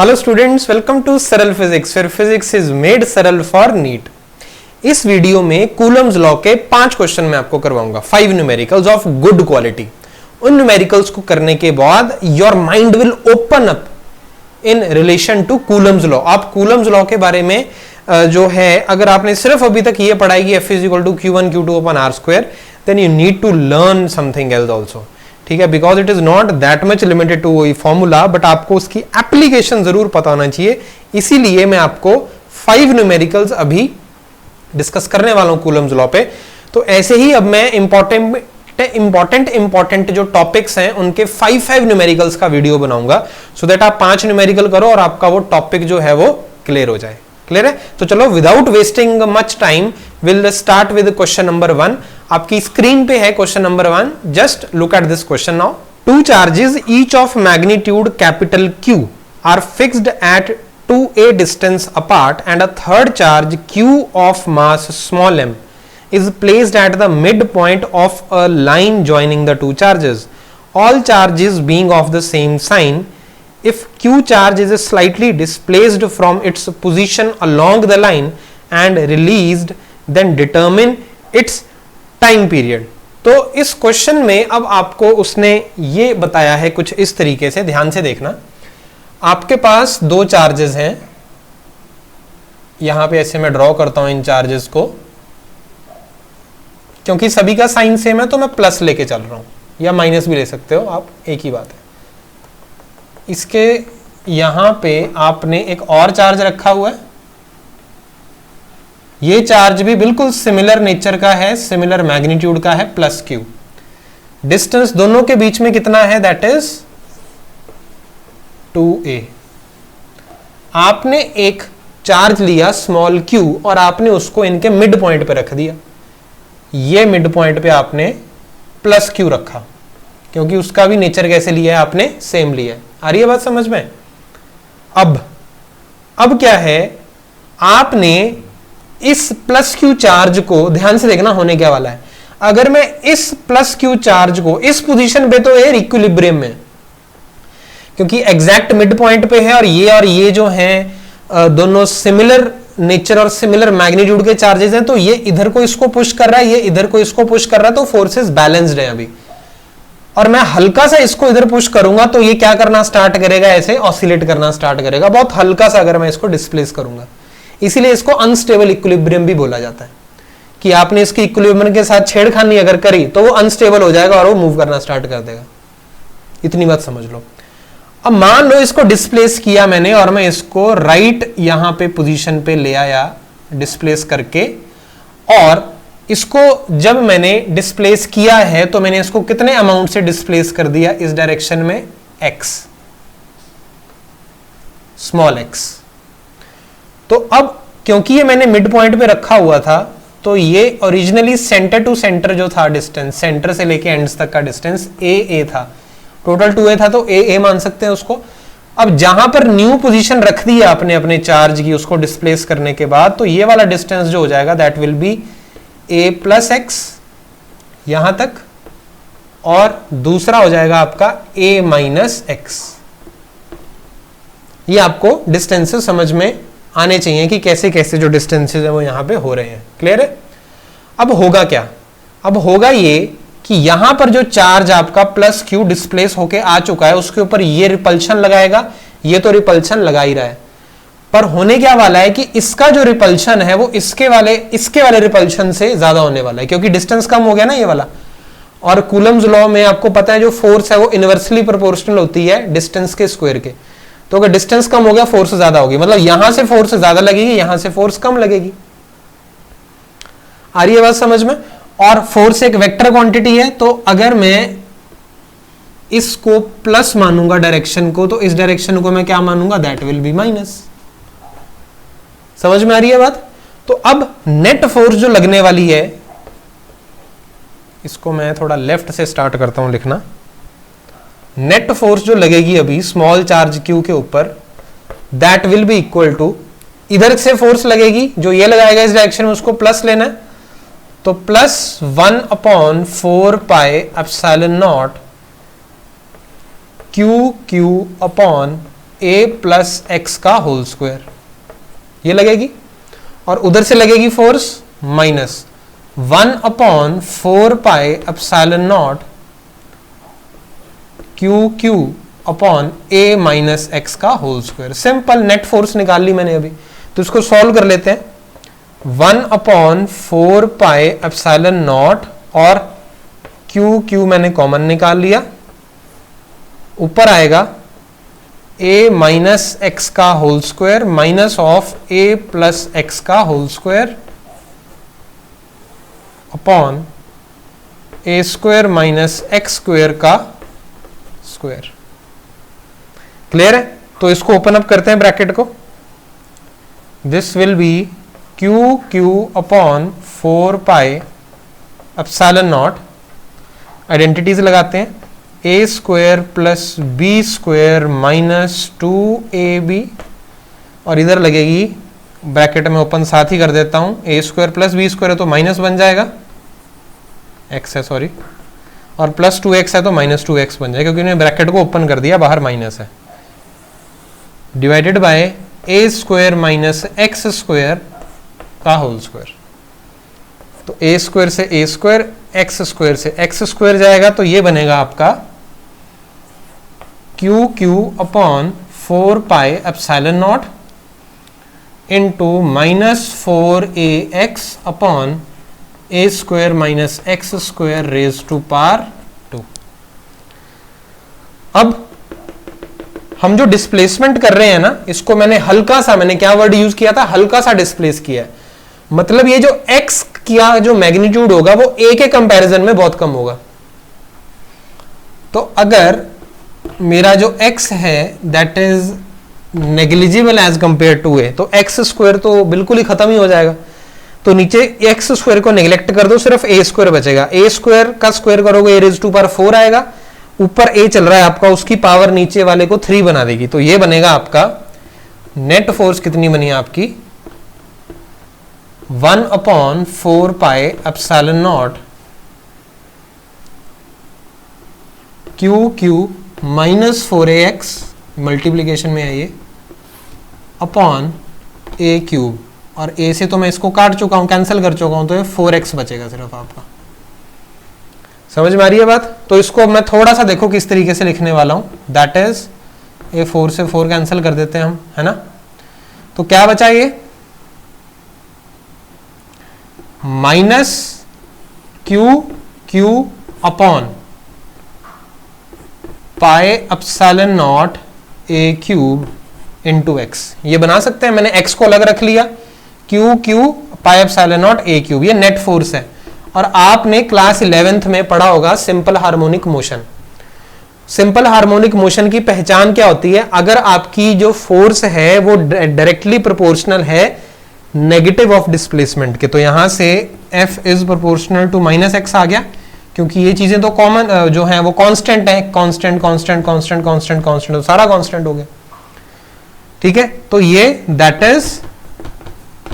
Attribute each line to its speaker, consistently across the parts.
Speaker 1: Hello students, welcome to Saral physics, where physics is made सरल for NEET. इस video में Coulomb's law के 5 question मैं आपको करवाऊंगा, 5 न्यूमेरिकल्स ऑफ गुड क्वालिटी। उन न्यूमेरिकल्स को करने के बाद your mind will open up in relation to Coulomb's law. आप कूलम्स लॉ के बारे में जो है, अगर आपने सिर्फ अभी तक ये पढ़ाई कि F is equal to Q1 Q2 upon R square, then you need to learn something else also, ठीक है, because it is not that much limited to formula, but आपको उसकी एप्लीकेशन जरूर पता होना चाहिए। इसीलिए मैं आपको 5 न्यूमेरिकल्स अभी डिस्कस करने वाला हूं कूलम्स लॉ पे। तो ऐसे ही अब मैं इंपॉर्टेंट जो टॉपिक्स हैं उनके 5 न्यूमेरिकल्स का वीडियो बनाऊंगा, सो दैट आप 5 न्यूमेरिकल करो और आपका वो टॉपिक जो है वो क्लियर हो जाए। क्लियर है? तो चलो without wasting much time will start with question number 1। आपकी स्क्रीन पे है question number 1। Just look at this question now. 2 charges each of magnitude capital Q are fixed at 2a distance apart, and a third charge Q of mass small m is placed at the midpoint of a line joining the 2 charges, all charges being of the same sign. If Q charge is slightly displaced from its position along the line and released, then determine its time period. तो इस question में अब आपको उसने ये बताया है कुछ इस तरीके से, ध्यान से देखना। आपके पास 2 चार्जेस हैं, यहां पे ऐसे मैं ड्रॉ करता हूं इन चार्जेस को, क्योंकि सभी का साइन सेम है तो मैं प्लस लेके चल रहा हूं, या माइनस भी ले सकते हो आप, एक ही बात है। इसके यहां पे आपने एक और चार्ज रखा हुआ है, ये चार्ज भी बिल्कुल सिमिलर नेचर का है, सिमिलर मैग्नीट्यूड का है, प्लस Q। डिस्टेंस दोनों के बीच में कितना है? That is 2a। आपने एक चार्ज लिया स्मॉल q और आपने उसको इनके मिड पॉइंट पे रख दिया। ये मिड पॉइंट पे आपने प्लस Q रखा, क्योंकि उसका भी नेचर कैसे लिया है? आपने सेम लिया है। आ रही है बात समझ में? अब क्या है, आपने इस प्लस Q चार्ज को ध्यान से देखना होने क्या वाला है। अगर मैं इस प्लस Q चार्ज को इस पोजीशन पे, तो ये इक्विलिब्रियम में, क्योंकि एग्जैक्ट मिड पॉइंट पे है और ये जो हैं दोनों सिमिलर नेचर और सिमिलर मैग्नीट्यूड के चार्जेस हैं, तो ये इधर को इसको पुश कर रहा है, ये इधर को इसको पुश कर रहा है, तो फोर्सेस बैलेंस्ड है अभी। और मैं हल्का सा इसको इधर पुश करूंगा तो ये क्या करना स्टार्ट करेगा? ऐसे ऑसिलेट करना स्टार्ट करेगा, बहुत हल्का सा अगर मैं इसको डिस्प्लेस करूंगा। इसीलिए इसको अनस्टेबल इक्विलिब्रियम भी बोला जाता है, कि आपने इसकी इक्विलिब्रियम के साथ छेड़खानी अगर करी तो वो अनस्टेबल हो जाएगा और वो मूव करना स्टार्ट कर देगा। इतनी बात समझ लो। अब मान लो इसको डिस्प्लेस किया मैंने और मैं इसको राइट यहां पे पोजीशन पे ले आया डिस्प्लेस करके, और इसको जब मैंने डिस्प्लेस किया है तो मैंने इसको कितने अमाउंट से डिस्प्लेस कर दिया? इस डायरेक्शन में x, स्मॉल x। तो अब क्योंकि ये मैंने मिड पॉइंट पे रखा हुआ था, तो ये ओरिजिनली सेंटर टू सेंटर जो था डिस्टेंस, सेंटर से लेके एंड्स तक का डिस्टेंस a था, टोटल 2a था, तो a मान सकते हैं उसको। अब जहां पर न्यू पोजीशन रख दी आपने अपने चार्ज की उसको डिस्प्लेस करने के बाद, तो ये वाला डिस्टेंस जो हो जाएगा that will B a plus x यहां तक, और दूसरा हो जाएगा आपका a माइनस x। ये आपको डिस्टेंसेस समझ में आने चाहिए कि कैसे कैसे जो डिस्टेंसेस है वो यहां पे हो रहे हैं। क्लियर है? अब होगा क्या? अब होगा ये कि यहां पर जो चार्ज आपका प्लस Q डिस्प्लेस होके आ चुका है, उसके ऊपर ये रिपल्शन लगाएगा, ये तो रिपल्शन लगा ही रहा है, पर होने क्या वाला है कि इसका जो रिपल्शन है वो इसके वाले रिपल्शन से ज्यादा होने वाला है, क्योंकि डिस्टेंस कम हो गया ना ये वाला। और कूलम्स लॉ में आपको पता है जो फोर्स है वो इनवर्सली प्रोपोर्शनल होती है डिस्टेंस के स्क्वायर के। तो अगर डिस्टेंस कम हो गया फोर्स ज्यादा होगी, मतलब यहां से फोर्स ज्यादा लगेगी, यहां से फोर्स कम लगेगी। आ रही है बात समझ में? और फोर्स एक वेक्टर क्वांटिटी है, तो अगर मैं इसको प्लस मानूंगा डायरेक्शन को, तो इस डायरेक्शन को मैं क्या मानूंगा? That will B minus. समझ में आ रही है बात? तो अब नेट फोर्स जो लगने वाली है, इसको मैं थोड़ा लेफ्ट से स्टार्ट करता हूं लिखना। नेट फोर्स जो लगेगी अभी स्मॉल चार्ज Q के ऊपर, that will be equal to, इधर से फोर्स लगेगी, जो ये लगाएगा इस डायरेक्शन में उसको प्लस लेना है, तो plus 1/4 pi epsilon naught Q upon A plus X का होल स्क्वायर, ये लगेगी। और उधर से लगेगी force minus 1/4 epsilon naught Q Q upon A minus X का whole square. Simple net force निकाल ली मैंने अभी, तो इसको सॉल्व कर लेते हैं। 1/4 एप्सिलॉन नॉट और क्यू क्यू मैंने कॉमन निकाल लिया, ऊपर आएगा a माइनस एक्स का whole square minus of a plus X का whole square upon a square minus X square का स्क्वायर। क्लियर है? तो इसको ओपन अप करते हैं ब्रैकेट को। This will be Q Q upon 4 epsilon naught, identities लगाते हैं, A square plus B square minus 2ab, और इधर लगेगी ब्रैकेट में ओपन साथ ही कर देता हूं, ए स्क्वायर प्लस बी स्क्वायर है तो माइनस बन जाएगा, एक्स है सॉरी, और प्लस 2x है तो माइनस 2x बन जाएगा, क्योंकि मैंने ब्रैकेट को ओपन कर दिया, बाहर माइनस है, divided by A square minus X square का होल स्क्वायर। तो ए स्क्वायर से ए स्क्वायर, एक्स स्क्वायर से एक्स स्क्वायर जाएगा, तो ये बनेगा आपका Q Q upon 4 epsilon naught into minus 4ax upon A square minus X square raise to power 2। अब हम जो डिस्प्लेसमेंट कर रहे हैं ना, इसको मैंने हल्का सा, मैंने क्या वर्ड यूज किया था, हल्का सा डिस्प्लेस किया है। मतलब ये जो x का जो मैग्नीट्यूड होगा वो a के कंपैरिजन में बहुत कम होगा। तो अगर मेरा जो x है that is negligible as compare to a, तो एक्स स्क्वायर तो बिल्कुल ही खत्म ही हो जाएगा। तो नीचे एक्स स्क्वायर को नेग्लेक्ट कर दो, सिर्फ a स्क्वायर बचेगा। a स्क्वायर का स्क्वायर करोगे a रेज टू पावर 4 आएगा, ऊपर a चल रहा है आपका, उसकी पावर नीचे वाले को 3 बना देगी। तो ये बनेगा आपका नेट फोर्स कितनी बनी आपकी 1/4 epsilon naught Q Q minus 4ax, multiplication में है ये, अपॉन a क्यूब, और a से तो मैं इसको काट चुका हूं, कैंसिल कर चुका हूं, तो ये 4x बचेगा सिर्फ आपका। समझ में आ रही है बात? तो इसको मैं थोड़ा सा देखो किस तरीके से लिखने वाला हूं, दैट इज ये 4 से 4 कैंसिल कर देते हैं हम, है ना। तो क्या बचा ये minus Q Q upon pi epsilon not a cube into x. ये बना सकते हैं, मैंने x को अलग रख लिया, Q Q pi epsilon not a cube, ये नेट फोर्स है। और आपने क्लास 11th में पढ़ा होगा simple harmonic motion. Simple harmonic motion की पहचान क्या होती है? अगर आपकी जो फोर्स है वो डायरेक्टली प्रोपोर्शनल है नेगेटिव ऑफ डिस्प्लेसमेंट के, तो यहां से F is proportional to minus X आ गया, क्योंकि ये चीजें तो कॉमन जो है वो कांस्टेंट है, constant constant constant constant constant, तो सारा कांस्टेंट हो गया। ठीक है, तो ये that is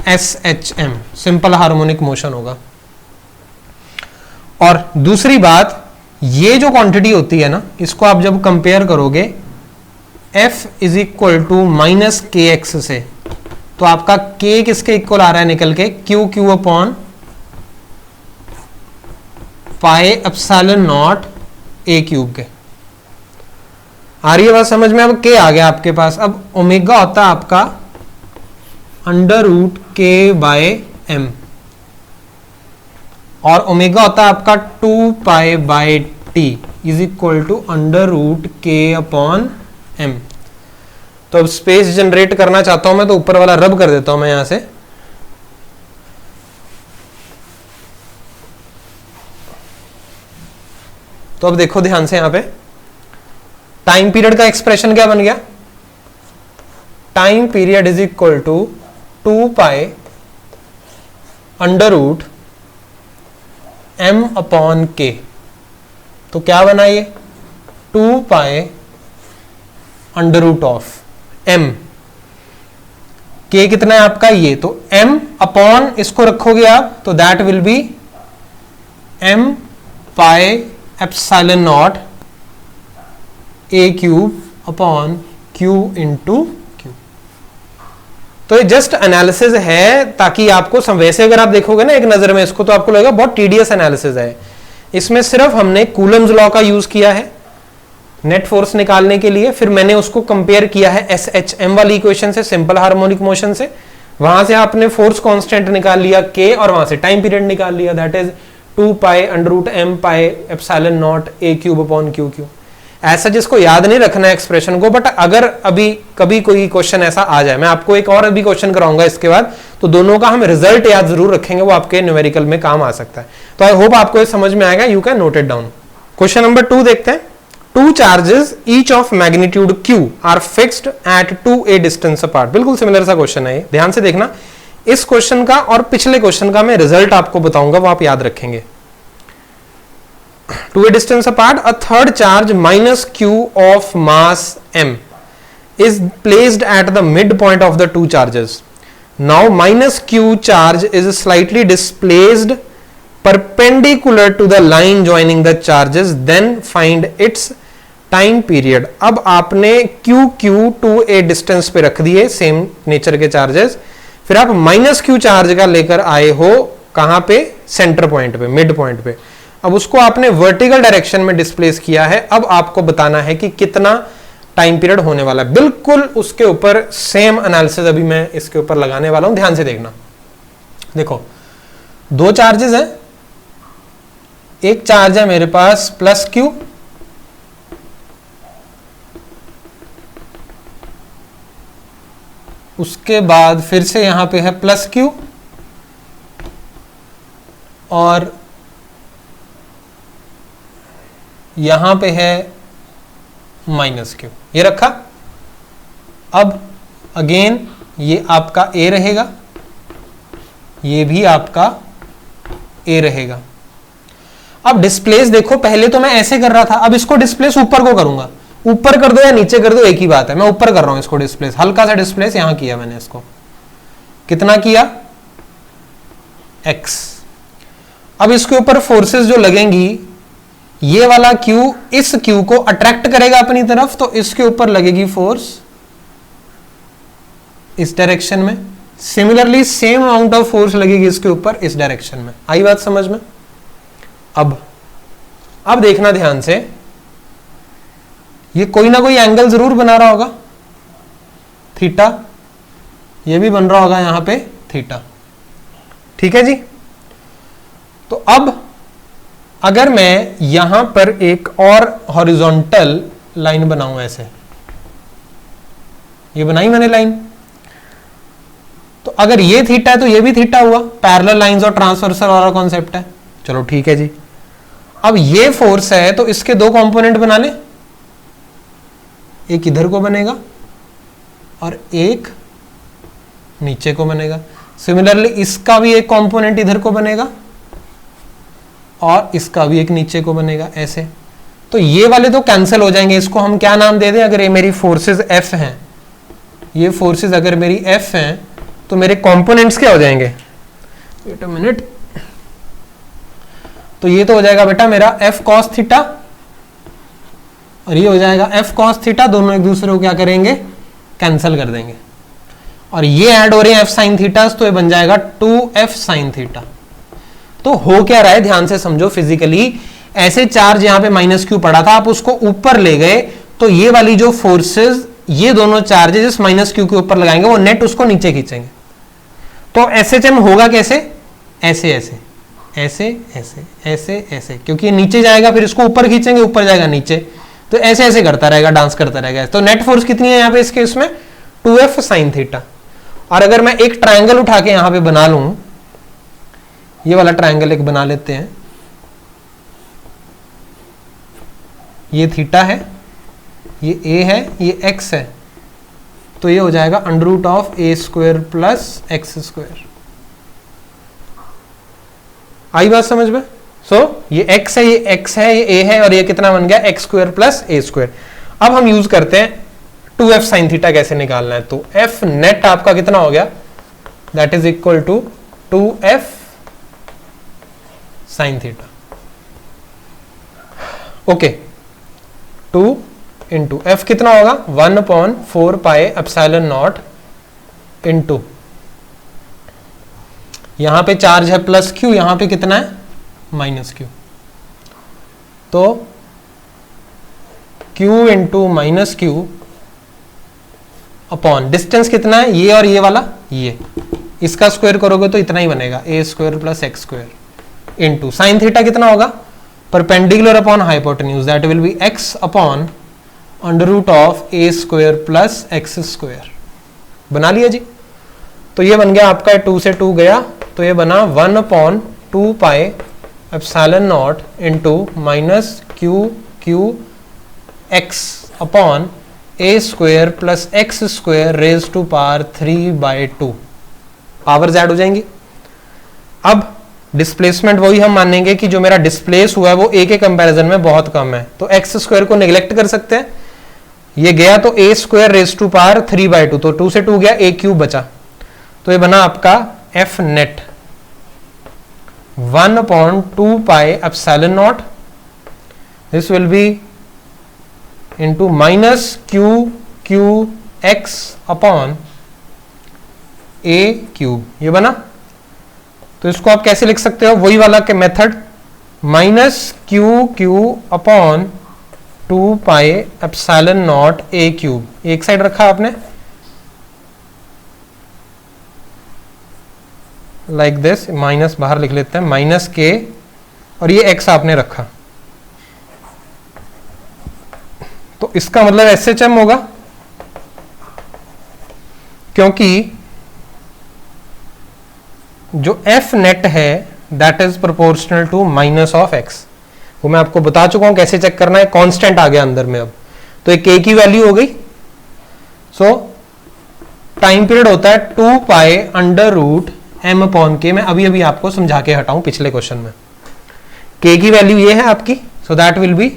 Speaker 1: SHM, simple harmonic motion होगा। और दूसरी बात, ये जो क्वांटिटी होती है ना, इसको आप जब कंपेयर करोगे F is equal to minus K X से, तो आपका K किसके इक्वल आ रहा है निकल के, Q Q upon pi epsilon not a cube के। आ रही है बात समझ में? अब K आ गया आपके पास। अब ओमेगा होता है आपका under root K by M, और ओमेगा होता है आपका 2 pi by T is equal to under root K upon M। तो अब स्पेस जनरेट करना चाहता हूं मैं, तो ऊपर वाला रब कर देता हूं मैं यहां से। तो अब देखो ध्यान से, यहां पे टाइम पीरियड का एक्सप्रेशन क्या बन गया, time period is equal to 2 pi under root M upon K। तो क्या बना ये 2 pi under root of M, K कितना है आपका ये, तो M अपॉन इसको रखोगे आप, तो that will B M pi epsilon not a cube upon Q into Q। तो ये जस्ट एनालिसिस है ताकि आपको वैसे अगर आप देखोगे ना एक नजर में इसको तो आपको लगेगा बहुत टीडियस एनालिसिस है। इसमें सिर्फ हमने कूलम्स लॉ का यूज किया है नेट फोर्स निकालने के लिए, फिर मैंने उसको कंपेयर किया है SHM वाली इक्वेशन से, सिंपल हार्मोनिक मोशन से, वहां से आपने फोर्स कांस्टेंट निकाल लिया K और वहां से टाइम पीरियड निकाल लिया, that is 2 pi √m pi epsilon not A³ ऐसा जिसको याद नहीं रखना है एक्सप्रेशन को, बट अगर अभी कभी कोई क्वेश्चन ऐसा आ जाए, मैं आपको एक और अभी क्वेश्चन कराऊंगा इसके बाद, तो दोनों का हम रिजल्ट याद जरूर रखेंगे, वो आपके न्यूमेरिकल में काम आ सकता है। तो आई होप आपको ये समझ में आएगा, you can note it down. Question number 2 देखते हैं। Two charges each of magnitude Q are fixed at 2a distance apart. बिल्कुल सिमिलर सा क्वेश्चन है, ध्यान से देखना। इस क्वेश्चन का और पिछले क्वेश्चन का मैं रिजल्ट आपको बताऊंगा, वो आप याद रखेंगे। 2a distance apart, a third charge minus Q of mass m is placed at the midpoint of the two charges. Now minus Q charge is slightly displaced perpendicular to the line joining the charges. Then find its time period. अब आपने Q 2a distance पे रख दिए same nature के charges, फिर आप minus Q charge का लेकर आए हो कहां पे, सेंटर पॉइंट पे, मिड पॉइंट पे। अब उसको आपने वर्टिकल डायरेक्शन में डिस्प्लेस किया है। अब आपको बताना है कि कितना टाइम पीरियड होने वाला है। बिल्कुल उसके ऊपर सेम एनालिसिस अभी मैं इसके ऊपर लगाने वाला हूं, ध्यान से देखना। देखो दो चार्जेस हैं, एक चार्ज है मेरे पास प्लस Q, उसके बाद फिर से यहां पे है प्लस Q और यहां पे है माइनस Q, ये रखा। अब अगेन ये आपका A रहेगा, ये भी आपका A रहेगा। अब डिस्प्लेस देखो, पहले तो मैं ऐसे कर रहा था, अब इसको डिस्प्लेस ऊपर को करूंगा। ऊपर कर दो या नीचे कर दो एक ही बात है, मैं ऊपर कर रहा हूं इसको डिस्प्लेस, हल्का सा डिस्प्लेस यहां किया मैंने इसको। कितना किया, x। अब इसके ऊपर फोर्सेस जो लगेंगी, ये वाला Q इस Q को अट्रैक्ट करेगा अपनी तरफ, तो इसके ऊपर लगेगी फोर्स इस डायरेक्शन में। Similarly same amount of force लगेगी इसके ऊपर इस डायरेक्शन में। आई बात समझ में? अब देखना ध्यान से, ये कोई ना कोई एंगल जरूर बना रहा होगा, थीटा, ये भी बन रहा होगा यहां पे थीटा। ठीक है जी। तो अब अगर मैं यहां पर एक और हॉरिजॉन्टल लाइन बनाऊं, ऐसे ये बनाई मैंने लाइन, तो अगर ये थीटा है तो ये भी थीटा हुआ, पैरेलल लाइंस और ट्रांसवर्सल वाला कॉन्सेप्ट है। चलो ठीक है जी। अब ये फोर्स है तो इसके दो कंपोनेंट बना ले, एक इधर को बनेगा और एक नीचे को बनेगा। सिमिलरली इसका भी एक कंपोनेंट इधर को बनेगा और इसका भी एक नीचे को बनेगा, ऐसे। तो ये वाले तो कैंसिल हो जाएंगे, इसको हम क्या नाम दे दें, अगर ये मेरी फोर्सेस F हैं, ये फोर्सेस अगर मेरी F हैं, तो मेरे कंपोनेंट्स क्या हो जाएंगे, वेट अ मिनट, तो ये तो हो जाएगा बेटा मेरा F cos थीटा और ये हो जाएगा F cos थीटा, दोनों एक दूसरे को क्या करेंगे, कैंसिल कर देंगे। और ये ऐड हो रहे हैं F sin थीटा, तो ये बन जाएगा 2F sin थीटा। तो हो क्या रहा है, ध्यान से समझो फिजिकली। ऐसे चार्ज यहां पे माइनस Q पड़ा था, आप उसको ऊपर ले गए, तो ये वाली जो फोर्सेस, ये दोनों चार्जेस इस माइनस Q के ऊपर लगाएंगे, वो नेट उसको नीचे खींचेंगे। तो SHM होगा कैसे, ऐसे ऐसे ऐसे ऐसे ऐसे ऐसे, क्योंकि नीचे जाएगा फिर इसको ऊपर खींचेंगे, ऊपर जाएगा नीचे, तो ऐसे ऐसे करता रहेगा, डांस करता रहेगा। तो नेट फोर्स कितनी है यहाँ पे इस केस में, 2F sin थीटा। और अगर मैं एक ट्रायंगल उठा के यहां पे बना लूं, ये वाला ट्रायंगल एक बना लेते हैं, ये थीटा है, ये A है, ये X है, तो ये हो जाएगा √A² प्लस x²। आई बात समझ में? ये x है, ये x है, ये A है, और ये कितना बन गया, x² प्लस A²। अब हम यूज करते हैं 2F sin थीटा कैसे निकालना है। तो F नेट आपका कितना हो गया, that is equal to 2F sin theta. Okay, 2 into F कितना होगा 1/4πε0 इंटू, यहां पे चार्ज है प्लस क्यू, यहां पे कितना है माइनस क्यू, तो Q into minus Q upon distance कितना है ये और ये वाला, ये इसका स्क्वायर करोगे तो इतना ही बनेगा A square plus X square into sine theta कितना होगा perpendicular upon hypotenuse, that will be X upon under root of A square plus X square. बना लिया जी। तो ये बन गया आपका 2 से 2 गया, तो ये बना 1/2πε0 into minus Q Q X upon A square plus X square raise to power 3/2, powers add हो जाएंगी। अब डिस्प्लेसमेंट वही हम मानेंगे कि जो मेरा डिस्प्लेस हुआ है वो ए के कंपैरिजन में बहुत कम है, तो एक्स स्क्वायर को नेग्लेक्ट कर सकते हैं, ये गया तो A square raise to power 3/2, तो 2 से 2 गया, ए क्यूब बचा, तो ये बना आपका F net 1/2πε0, this will be into minus Q Q X upon A cube, ये बना। तो इसको आप कैसे लिख सकते हो, वही वाला के method, minus Q Q upon 2πε0 A cube, एक साइड रखा आपने लाइक दिस, माइनस बाहर लिख लेते हैं, माइनस के, और ये एक्स आपने रखा, तो इसका मतलब SHM होगा, क्योंकि जो एफ नेट है that is proportional to minus of X, वो मैं आपको बता चुका हूं कैसे चेक करना है, कांस्टेंट आ गया अंदर में अब, तो एक के की वैल्यू हो गई। सो टाइम पीरियड होता है 2π√m अपॉन के, मैं अभी अभी आपको समझा के हटाऊं पिछले क्वेश्चन में, के की वैल्यू ये है आपकी, so that will B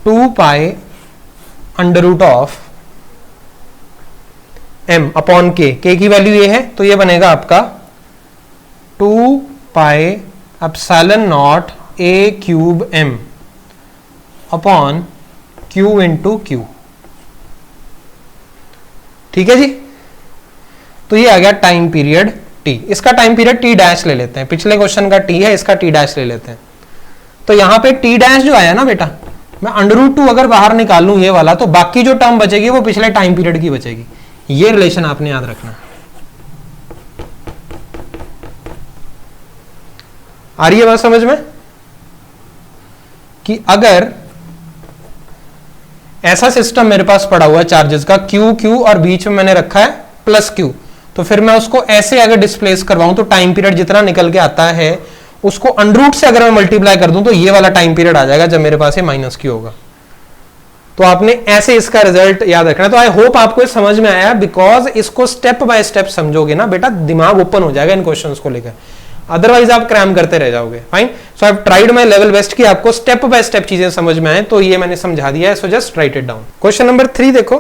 Speaker 1: 2π√m upon के की वैल्यू ये है, तो ये बनेगा आपका 2πε0 A cube m upon Q into Q, ठीक है जी। तो ये आ गया टाइम पीरियड t, इसका टाइम पीरियड t डैश ले लेते हैं, पिछले क्वेश्चन का t है, इसका t डैश ले लेते हैं। तो यहां पे t डैश जो आया ना बेटा, मैं √2 अगर बाहर निकाल लूं ये वाला, तो बाकी जो टर्म बचेगी वो पिछले टाइम पीरियड की बचेगी, ये रिलेशन आपने याद रखना। आ रही है बात समझ में, कि अगर ऐसा सिस्टम मेरे पास पड़ा हुआ है चार्जेस का क्यू क्यू और बीच में मैंने रखा है प्लस क्यू, तो फिर मैं उसको ऐसे अगर डिस्प्लेस करवाऊं तो टाइम पीरियड जितना निकल के आता है उसको अंडर से अगर मैं मल्टीप्लाई कर दूं तो ये वाला टाइम पीरियड आ जाएगा जब मेरे पास ये माइनस क्यू होगा। तो आपने ऐसे इसका रिजल्ट याद रखना। तो आई होप आपको समझ में आया, बिकॉज इसको स्टेप बाय स्टेप समझोगे ना बेटा, दिमाग ओपन हो जाएगा इन क्वेश्चंस को लेकर, अदरवाइज आप क्रैम करते रह जाओगे। Fine, so I have tried my level best कि आपको स्टेप बाय स्टेप चीजें समझ में आए, तो ये मैंने समझा दिया है, so just right it down. Question number 3 देखो,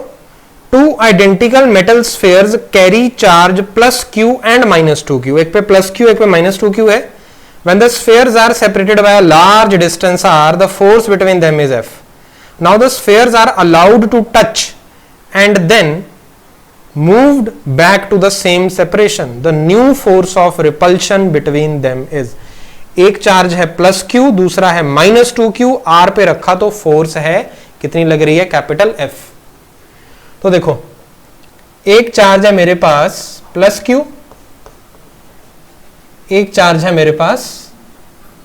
Speaker 1: two identical metal spheres carry charge plus Q and minus 2q, एक पे प्लस क्यू एक पे माइनस 2q है। When the spheres are separated by a large distance r, the force between them is F. Now the spheres are allowed to touch and then moved back to the same separation. The new force of repulsion between them is, एक charge है plus Q, दूसरा है minus 2q, r पे रखा तो force है कितनी लग रही है, कैपिटल F। तो देखो एक चार्ज है मेरे पास प्लस क्यू, एक चार्ज है मेरे पास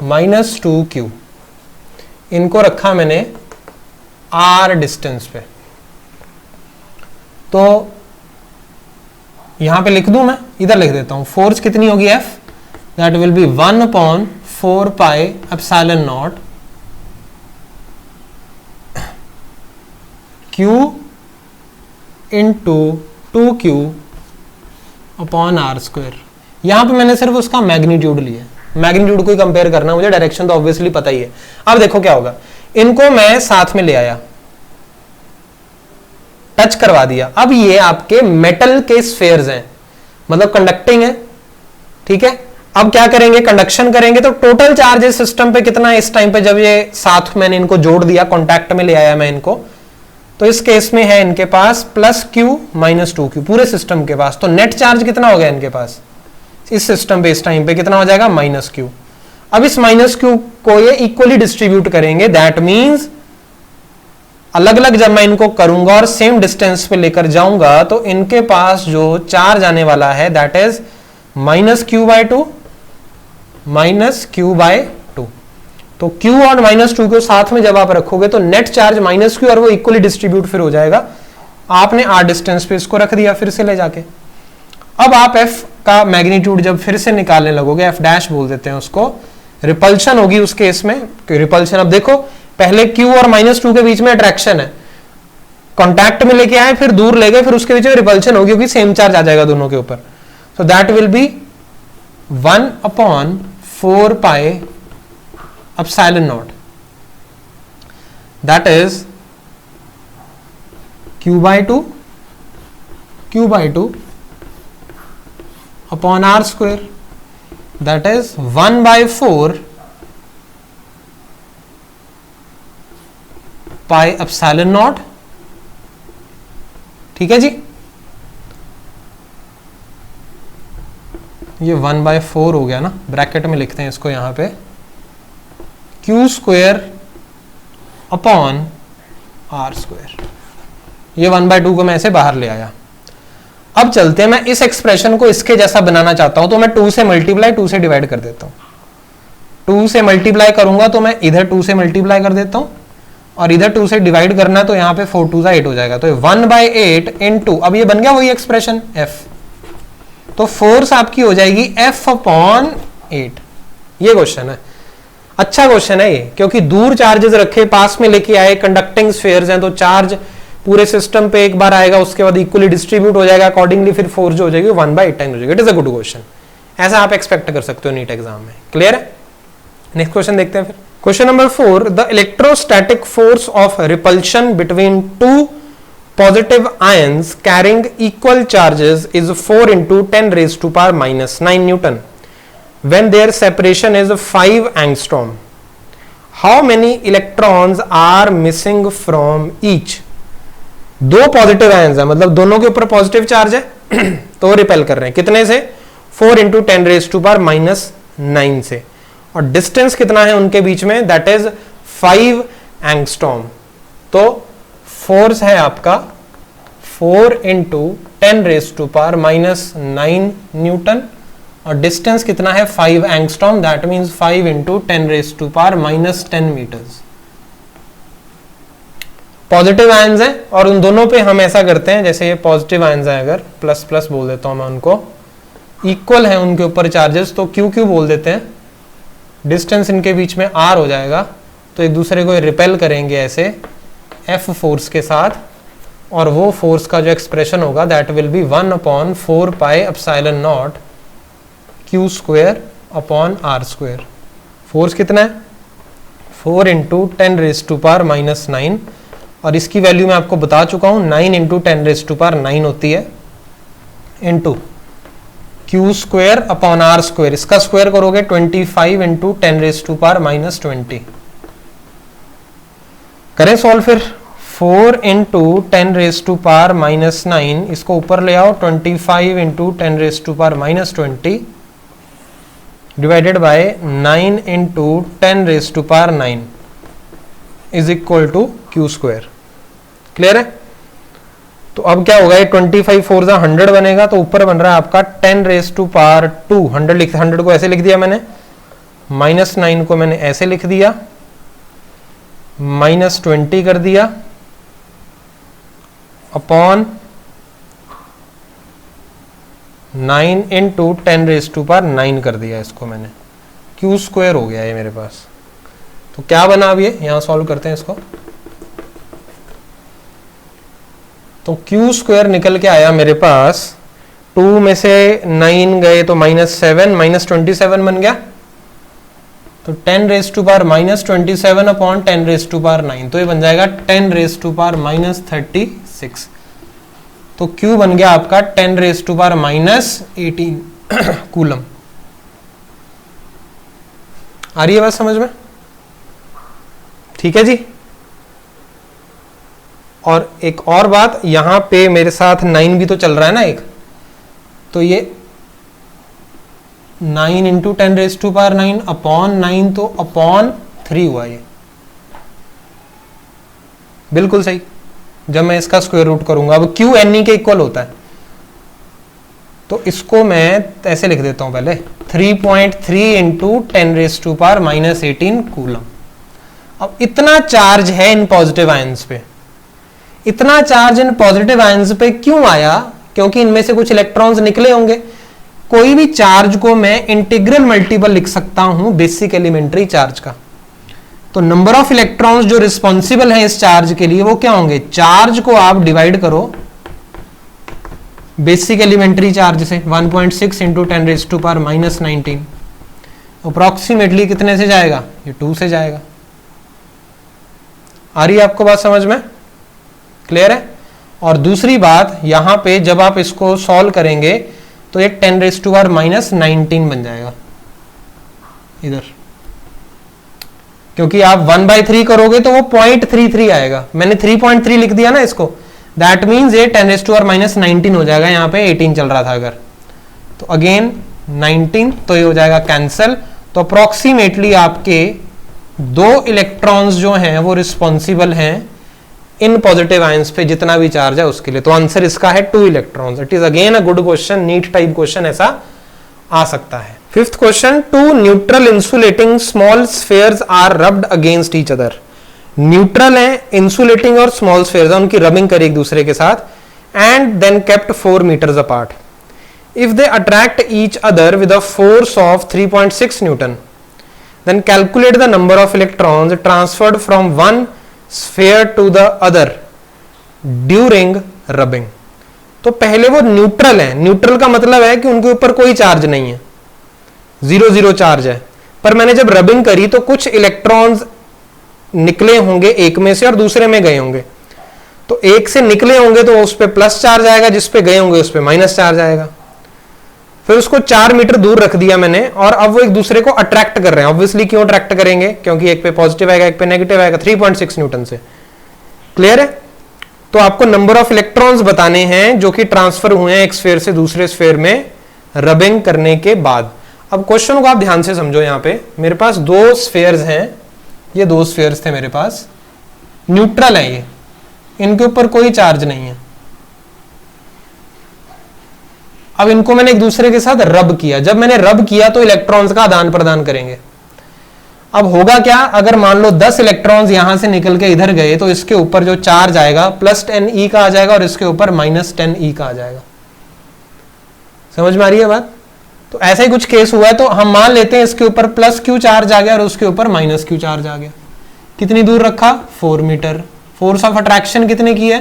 Speaker 1: माइनस 2q, इनको रखा मैंने r डिस्टेंस पे। तो यहां पे लिख दूं, मैं इधर लिख देता हूं, फोर्स कितनी होगी F, that will be 1/4πε0 q into 2q upon r square. यहां पे मैंने सिर्फ उसका मैग्नीट्यूड लिया, मैग्नीट्यूड को ही कंपेयर करना, मुझे डायरेक्शन तो ऑब्वियसली पता ही है। अब देखो क्या होगा, इनको मैं साथ में ले आया, टच करवा दिया, अब ये आपके मेटल के स्फीयर्स हैं, मतलब कंडक्टिंग है, ठीक है। अब क्या करेंगे, कंडक्शन करेंगे, तो टोटल चार्ज सिस्टम पे कितना है इस टाइम पे, जब ये साथ मैंने इनको जोड़ दिया, कॉन्टैक्ट में ले आया मैं इनको, तो इस केस में है इनके पास प्लस क्यू माइनस 2q पूरे सिस्टम के पास। तो नेट चार्ज कितना हो गया इनके पास इस सिस्टम पे इस टाइम पे कितना हो जाएगा माइनस क्यू। अब इस माइनस क्यू को ये इक्वली डिस्ट्रीब्यूट करेंगे, दैट मींस अलग अलग जब मैं इनको करूंगा और सेम डिस्टेंस पे लेकर जाऊंगा तो इनके पास जो चार्ज आने वाला है that is minus Q by two minus Q by two. तो q और माइनस 2 को साथ में जब आप रखोगे तो नेट चार्ज माइनस क्यू और वो इक्वली डिस्ट्रीब्यूट फिर हो जाएगा। आपने r डिस्टेंस पे इसको रख दिया फिर से ले जाके। अब आप f का मैग्नीट्यूड जब फिर से निकालने लगोगे, f डैश बोल देते हैं उसको, रिपल्शन होगी उस केस में। रिपल्शन अब देखो पहले q और माइनस 2 के बीच में अट्रैक्शन है, कॉन्टैक्ट में लेके आए फिर दूर ले गए, फिर उसके बीच में रिपल्शन होगी क्योंकि सेम चार्ज आ जाएगा दोनों के ऊपर। So that will B 1/4 pi epsilon naught, that is q by 2 upon r square, that is 1/4 pi epsilon naught। ठीक है जी, ये 1/4 हो गया ना, ब्रैकेट में लिखते हैं इसको यहां पे q square upon r square. ये 1/2 को मैं ऐसे बाहर ले आया। अब चलते हैं, मैं इस एक्सप्रेशन को इसके जैसा बनाना चाहता हूं तो मैं 2 से मल्टीप्लाई 2 से डिवाइड कर देता हूं। 2 से मल्टीप्लाई करूंगा तो मैं इधर 2 से मल्टीप्लाई कर देता हूं और इधर 2 से डिवाइड करना है तो यहां पे 4 2 8 हो जाएगा। तो 1/8 इंटू, अब ये बन गया वही एक्सप्रेशन f। तो फोर्स आपकी हो जाएगी f अपॉन 8। ये क्वेश्चन है, अच्छा क्वेश्चन है ये, क्योंकि दूर चार्जेस रखे पास में लेके आए, कंडक्टिंग स्फीयर्स हैं तो चार्ज पूरे सिस्टम पे एक बार आएगा, उसके बाद इक्वली डिस्ट्रीब्यूट हो जाएगा, अकॉर्डिंगली फिर फोर्स जो हो जाएगी 1/10 हो जाएगी। It is a good question, ऐसा आप एक्सपेक्ट कर सकते हो नीट एग्जाम में। क्लियर है? नेक्स्ट क्वेश्चन देखते हैं फिर। Question number 4, the electrostatic force of repulsion between two positive ions carrying equal charges is 4 × 10⁻⁻⁹ Newton when their separation is 5 angstrom. How many electrons are missing from each? दो positive ions है, मतलब दोनों के ऊपर positive charge है तो repel कर रहे हैं कितने से 4 × 10⁻⁻⁹ से, और डिस्टेंस कितना है उनके बीच में दैट इज 5 एंगस्ट्रॉम। तो फोर्स है आपका 4 × 10⁻⁹ न्यूटन और डिस्टेंस कितना है 5 angstrom, that means 5 × 10⁻⁻10 metres. Positive ions है और उन दोनों पे हम ऐसा करते हैं, जैसे ये पॉजिटिव आयंस है, अगर प्लस प्लस बोल देता हूं मैं उनको, इक्वल है उनके ऊपर चार्जेस तो क्यू क्यू बोल देते हैं, डिस्टेंस इनके बीच में r हो जाएगा तो एक दूसरे को रिपेल करेंगे ऐसे f फोर्स के साथ, और वो फोर्स का जो एक्सप्रेशन होगा that will B 1/4 pi epsilon naught q square upon r square. Force कितना है 4 × 10⁻⁻⁹, और इसकी वैल्यू मैं आपको बता चुका हूं 9 × 10⁻⁹ होती है, into q square upon r square. इसका स्क्वेयर करोगे 25 × 10⁻⁻20। करें सॉल्व फिर। 4 × 10⁻⁻9, इसको ऊपर ले आओ, 25 × 10⁻⁻20 divided by 9 × 10⁻⁹ is equal to q square. Clear है? तो अब क्या होगा, ये 25 4 100 बनेगा, तो ऊपर बन रहा है आपका 10⁻²। 100 को ऐसे लिख दिया मैंने, -9 को मैंने ऐसे लिख दिया, -20 कर दिया, अपॉन 9 × 10⁻⁹ कर दिया इसको मैंने, q स्क्वेयर हो गया ये मेरे पास। तो क्या बना अब ये, यहां सॉल्व करते हैं इसको। तो q स्क्वेयर निकल के आया मेरे पास, 2 में से 9 गए तो -7, -27 बन गया, तो 10⁻⁻27 अपॉन 10⁻⁹, तो ये बन जाएगा 10⁻⁻36। तो Q बन गया आपका 10⁻⁻18 कूलम। आ रही है बात समझ में? ठीक है जी। और एक और बात, यहां पे मेरे साथ 9 भी तो चल रहा है ना एक, तो ये 9 इंटू 10⁻⁹ अपॉन 9 तो अपॉन 3 हुआ ये, बिल्कुल सही। जब मैं इसका स्क्वायर रूट करूंगा, अब क्यू एन ई के इक्वल होता है, तो इसको मैं ऐसे लिख देता हूं पहले 3.3 इंटू 10⁻⁻18 कूलम। अब इतना चार्ज है इन पॉजिटिव आयंस पे, इतना चार्ज इन पॉजिटिव आयंस पे क्यों आया? क्योंकि इनमें से कुछ इलेक्ट्रॉन्स निकले होंगे। कोई भी चार्ज को मैं इंटीग्रल मल्टीपल लिख सकता हूं बेसिक एलिमेंट्री चार्ज का। तो नंबर ऑफ इलेक्ट्रॉन्स जो रिस्पॉन्सिबल हैं इस चार्ज के लिए वो क्या होंगे? चार्ज को आप डिवाइड करो बेसिक एलिमेंट्री चार्ज से, 1.6 इंटू 10⁻⁻19 अप्रोक्सीमेटली कितने से जाएगा? ये 2 से जाएगा। आ रही है आपको बात समझ में? क्लियर है? और दूसरी बात, यहां पे जब आप इसको सॉल्व करेंगे तो ये 10⁻⁻19 बन जाएगा इधर, क्योंकि आप 1/3 करोगे तो वो 0.33 आएगा। मैंने 3.3 लिख दिया ना इसको, दैट मीन्स ये 10⁻⁻19 हो जाएगा। यहां पे 18 चल रहा था अगर, तो अगेन 19, तो ये हो जाएगा कैंसल। तो अप्रोक्सीमेटली आपके 2 इलेक्ट्रॉन्स जो हैं वो रिस्पॉन्सिबल हैं इन पॉजिटिव आयंस पे जितना भी चार्ज है उसके लिए। तो आंसर इसका है 2 electrons. It is again a good question, NEET type question ऐसा आ सकता है। 5th question, 2 neutral insulating small spheres are rubbed against each other. Neutral है, इंसुलेटिंग और स्मॉल स्फेयर्स है, उनकी रबिंग करी एक दूसरे के साथ, and then kept 4 metres apart. If they attract each other with a force of 3.6 newton, then calculate the number of electrons transferred from one sphere to the other during rubbing। तो पहले वो neutral है, neutral का मतलब है कि उनके ऊपर कोई चार्ज नहीं है, 0 चार्ज है, पर मैंने जब रबिंग करी तो कुछ इलेक्ट्रॉन्स निकले होंगे एक में से और दूसरे में गए होंगे। तो एक से निकले होंगे तो उस पर प्लस चार्ज आएगा, जिस पे गए होंगे उस पर माइनस चार्ज आएगा। फिर उसको 4 मीटर दूर रख दिया मैंने, और अब वो एक दूसरे को अट्रैक्ट कर रहे हैं। ऑब्वियसली क्यों अट्रैक्ट करेंगे? क्योंकि एक पे पॉजिटिव आएगा एक पे नेगेटिव आएगा, 3.6 न्यूटन से। क्लियर है? तो आपको नंबर ऑफ इलेक्ट्रॉन्स बताने हैं जो कि ट्रांसफर हुए हैं एक स्फेयर से दूसरे स्फेयर में रबिंग करने के बाद। अब क्वेश्चन को आप ध्यान से समझो। यहां पे मेरे पास 2 स्फेयर्स हैं, ये 2 स्फेयर्स थे मेरे पास, न्यूट्रल है ये, इनके ऊपर कोई चार्ज नहीं है। अब इनको मैंने एक दूसरे के साथ रब किया। जब मैंने रब किया तो इलेक्ट्रॉन्स का आदान प्रदान करेंगे। अब होगा क्या? अगर मान लो 10 इलेक्ट्रॉन्स यहां से निकल के इधर गए तो इसके ऊपर जो चार्ज आएगा +10e का आ जाएगा और इसके ऊपर -10e का आ जाएगा। समझ में आ रही है बात? तो ऐसा ही कुछ केस हुआ है, तो हम मान लेते हैं इसके ऊपर +q चार्ज आ गया और उसके ऊपर -q चार्ज आ गया। कितनी दूर रखा? 4 मीटर। फोर्स ऑफ अट्रैक्शन कितने की है?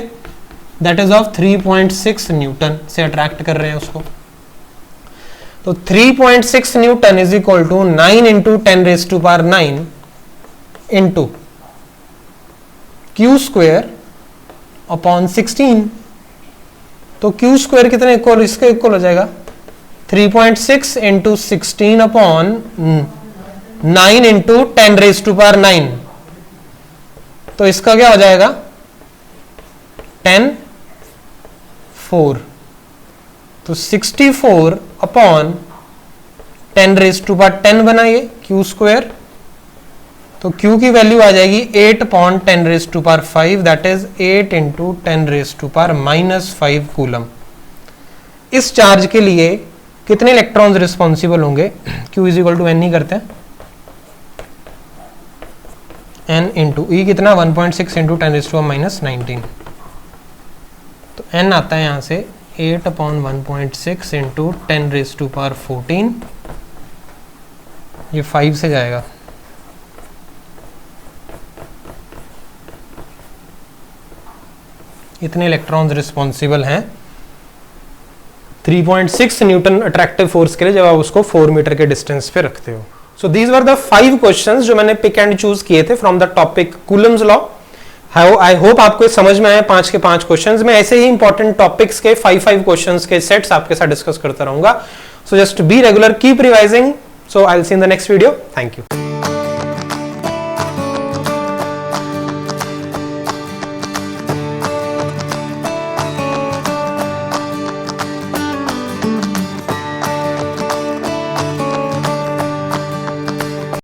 Speaker 1: दैट इज ऑफ 3.6 न्यूटन से अट्रैक्ट कर रहे हैं उसको। तो 3.6 newton is equal to 9 into 10⁻⁹ into Q square upon 16। तो क्यू स्क्वेयर कितने इक्वल? इसके इक्वल हो जाएगा 3.6 इंटू 16 अपॉन 9 इंटू 10⁻⁹। तो इसका क्या हो जाएगा? 4। तो 64 अपॉन 10⁻10 बनाइए क्यू स्क्वायर। तो क्यू की वैल्यू आ जाएगी 8 upon 10⁵, that is 8 into 10⁻⁻5 coulomb. इस चार्ज के लिए कितने इलेक्ट्रॉन्स रिस्पॉन्सिबल होंगे? Q is equal to N ही करते हैं, एन इंटू ई कितना? 1.6 इंटू 10⁻⁻19। तो n आता है यहां से 8 अपॉन 1.6 इंटू 10⁻14, ये 5 से जाएगा। इतने इलेक्ट्रॉन्स रिस्पॉन्सिबल हैं 3.6 न्यूटन अट्रैक्टिव फोर्स के लिए जब आप उसको 4 मीटर के डिस्टेंस पे रखते हो। So these were the 5 questions जो मैंने पिक एंड चूज किए थे from the topic Coulomb's law. I hope आपको समझ में आए 5 के 5 क्वेश्चंस। मैं ऐसे ही इंपॉर्टेंट टॉपिक्स के 5 क्वेश्चंस के सेट्स आपके साथ डिस्कस करता रहूंगा। So just be regular, keep revising. So I will see in the next video. Thank you.